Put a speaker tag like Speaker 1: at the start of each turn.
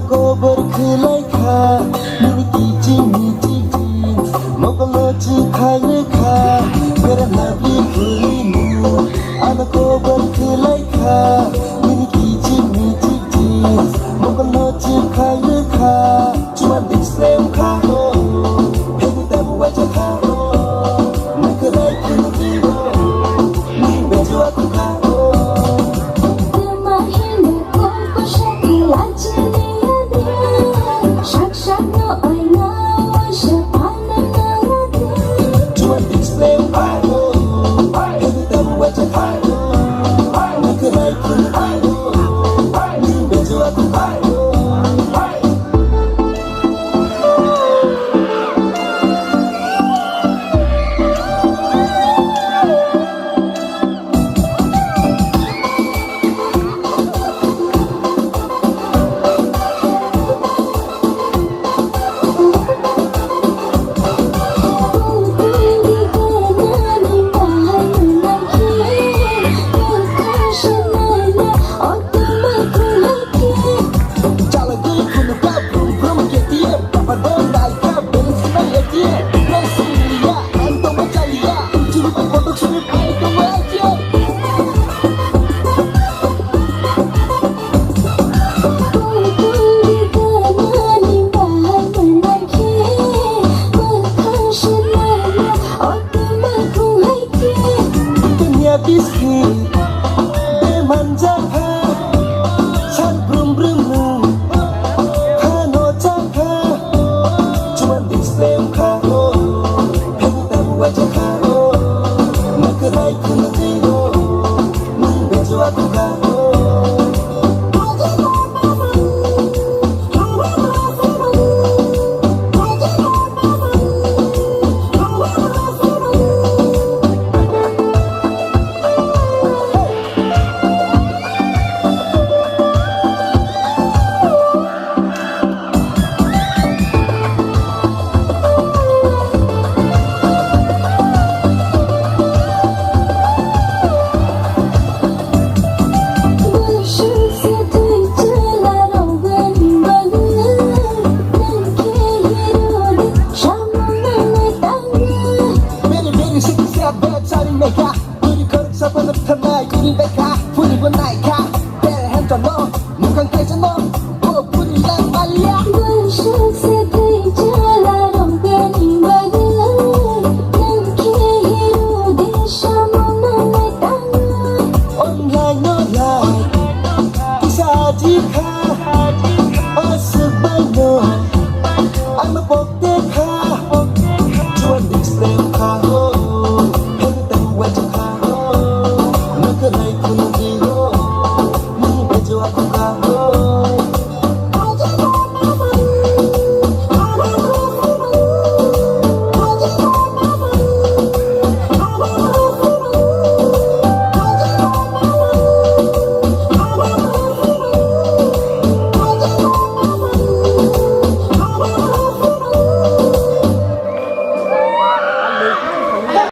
Speaker 1: को berkelaikan memiliki cimi-cimi mau kalau cikaikan beran habis kulimu anak ko berkelaikan memiliki cimi-cimi mau kalau cikaikan cuma di slam kau hanya tahu wajah kau nak kerai kena tiba ni baju aku kau Biskuit demanjakan san brum-brum hano jaka cuman di slam kau hanya tahu wajah kau nak kerai kena tiba ni baju aku kau Cari mereka, duri korek siapa nak tenai, duri mereka, puni benai.